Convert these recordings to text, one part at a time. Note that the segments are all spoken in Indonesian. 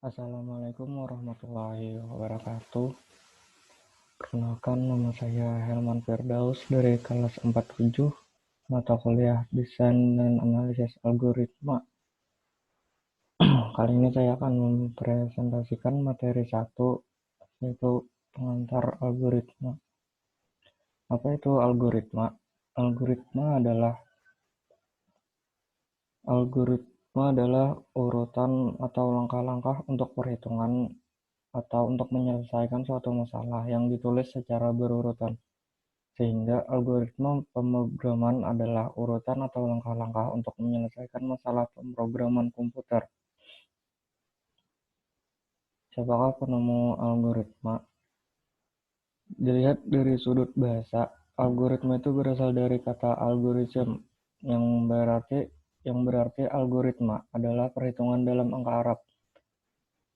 Assalamualaikum warahmatullahi wabarakatuh. Perkenalkan, nama saya Helman Firdaus dari kelas 47, mata kuliah Desain dan Analisis Algoritma. Kali ini saya akan mempresentasikan materi 1, yaitu pengantar algoritma. Apa itu algoritma? Algoritma adalah urutan atau langkah-langkah untuk perhitungan atau untuk menyelesaikan suatu masalah yang ditulis secara berurutan. Sehingga algoritma pemrograman adalah urutan atau langkah-langkah untuk menyelesaikan masalah pemrograman komputer. Siapakah penemu algoritma? Dilihat dari sudut bahasa, algoritma itu berasal dari kata algorithm yang berarti algoritma adalah perhitungan dalam angka Arab.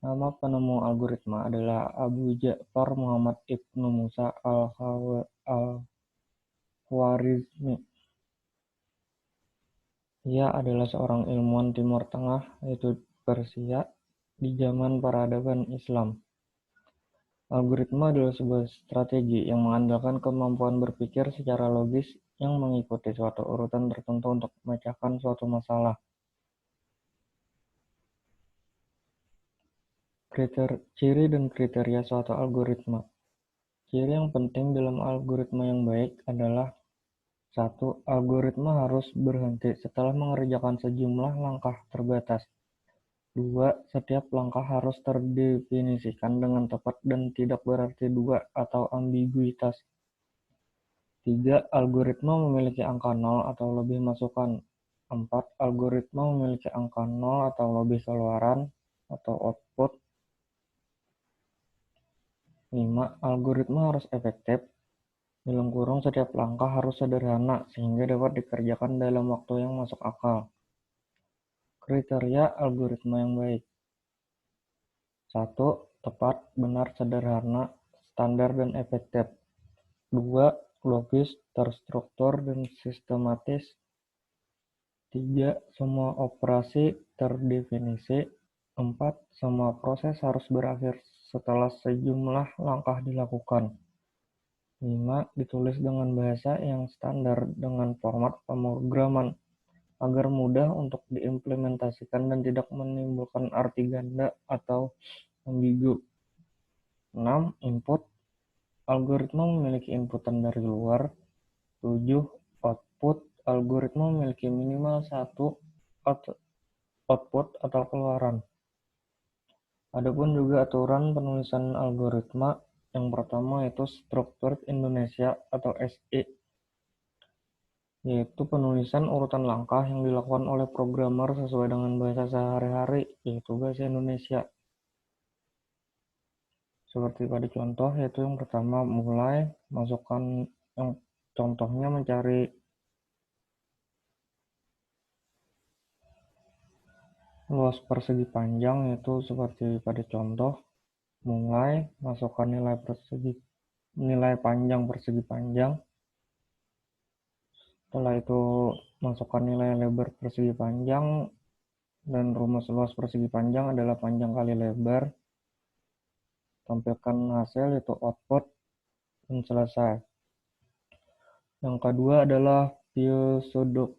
Nama penemu algoritma adalah Abu Ja'far Muhammad Ibnu Musa al-Khwarizmi. Ia adalah seorang ilmuwan Timur Tengah, yaitu Persia, di zaman peradaban Islam. Algoritma adalah sebuah strategi yang mengandalkan kemampuan berpikir secara logis yang mengikuti suatu urutan tertentu untuk memecahkan suatu masalah. Ciri dan kriteria suatu algoritma. Ciri yang penting dalam algoritma yang baik adalah 1. Algoritma harus berhenti setelah mengerjakan sejumlah langkah terbatas. 2. Setiap langkah harus terdefinisikan dengan tepat dan tidak berarti dua atau ambiguitas. 3. Algoritma memiliki angka 0 atau lebih masukan. 4. Algoritma memiliki angka 0 atau lebih keluaran atau output. 5. Algoritma harus efektif. Setiap langkah harus sederhana sehingga dapat dikerjakan dalam waktu yang masuk akal. Kriteria algoritma yang baik. 1. Tepat, benar, sederhana, standar, dan efektif. 2. Logis, terstruktur, dan sistematis. 3. Semua operasi terdefinisi. 4. Semua proses harus berakhir setelah sejumlah langkah dilakukan. 5. Ditulis dengan bahasa yang standar dengan format pemrograman agar mudah untuk diimplementasikan dan tidak menimbulkan arti ganda atau ambigu. 6. Input. Algoritma memiliki inputan dari luar. 7. Output. Algoritma memiliki minimal satu output atau keluaran. Adapun juga aturan penulisan algoritma. Yang pertama yaitu Structured Indonesia atau SI, yaitu penulisan urutan langkah yang dilakukan oleh programmer sesuai dengan bahasa sehari-hari, yaitu bahasa Indonesia. Seperti pada contoh, yaitu yang pertama mulai, masukkan yang contohnya mencari luas persegi panjang, yaitu seperti pada contoh mulai, masukkan nilai panjang persegi panjang. Setelah itu masukkan nilai lebar persegi panjang, dan rumus luas persegi panjang adalah panjang kali lebar. Tampilkan hasil yaitu output dan selesai. Yang kedua adalah Pseudocode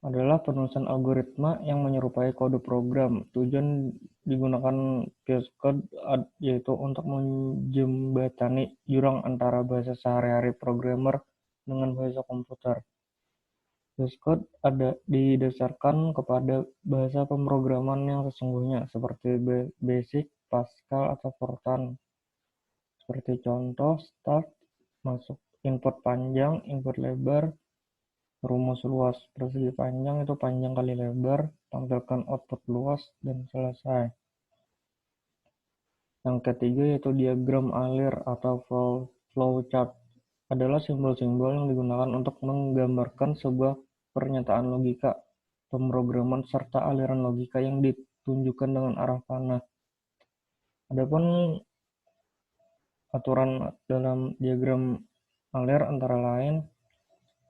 adalah penulisan algoritma yang menyerupai kode program. Tujuan digunakan Pseudocode yaitu untuk menjembatani jurang antara bahasa sehari-hari programmer dengan bahasa komputer. Pseudocode didasarkan kepada bahasa pemrograman yang sesungguhnya seperti Basic, Pascal, atau Fortran. Seperti contoh, start, masuk input panjang, input lebar, rumus luas persegi panjang itu panjang kali lebar, tampilkan output luas, dan selesai. Yang ketiga yaitu diagram alir atau flowchart adalah simbol-simbol yang digunakan untuk menggambarkan sebuah pernyataan logika, pemrograman, serta aliran logika yang ditunjukkan dengan arah panah. Adapun aturan dalam diagram alir antara lain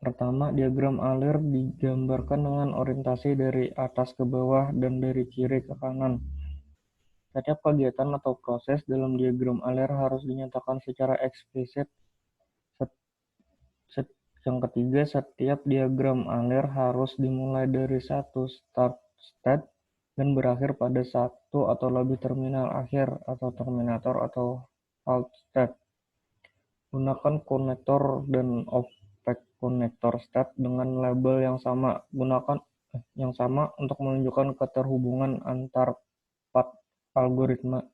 Pertama, diagram alir digambarkan dengan orientasi dari atas ke bawah dan dari kiri ke kanan. Setiap kegiatan atau proses dalam diagram alir harus dinyatakan secara eksplisit. Yang ketiga, setiap diagram alir harus dimulai dari satu start state dan berakhir pada satu atau lebih terminal akhir atau terminator atau halt state. Gunakan konektor dan opaque konektor state dengan label yang sama untuk menunjukkan keterhubungan antar part algoritma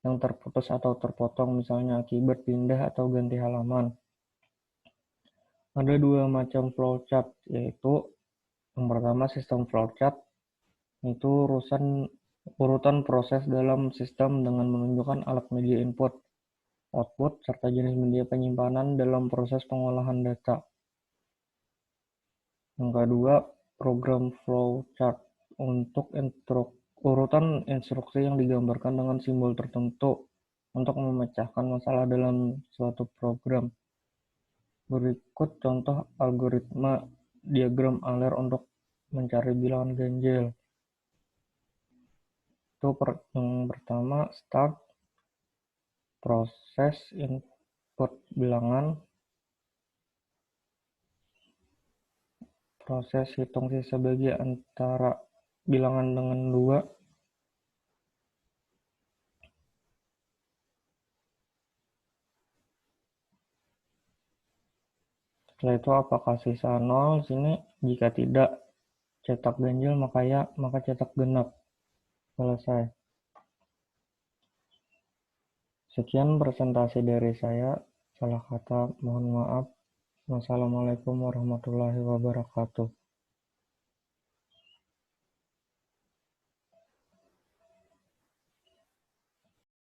yang terputus atau terpotong, misalnya akibat pindah atau ganti halaman. Ada dua macam flowchart, yaitu yang pertama sistem flowchart, itu urutan proses dalam sistem dengan menunjukkan alat media input, output, serta jenis media penyimpanan dalam proses pengolahan data. Yang kedua, program flowchart untuk urutan instruksi yang digambarkan dengan simbol tertentu untuk memecahkan masalah dalam suatu program. Berikut contoh algoritma diagram alir untuk mencari bilangan ganjil. Itu yang pertama, start, proses input bilangan, proses hitung sisa bagi antara bilangan dengan 2, setelah itu apakah sisa 0 sini, jika tidak cetak ganjil maka cetak genap. Selesai. Sekian presentasi dari saya. Salah kata mohon maaf. Wassalamualaikum warahmatullahi wabarakatuh.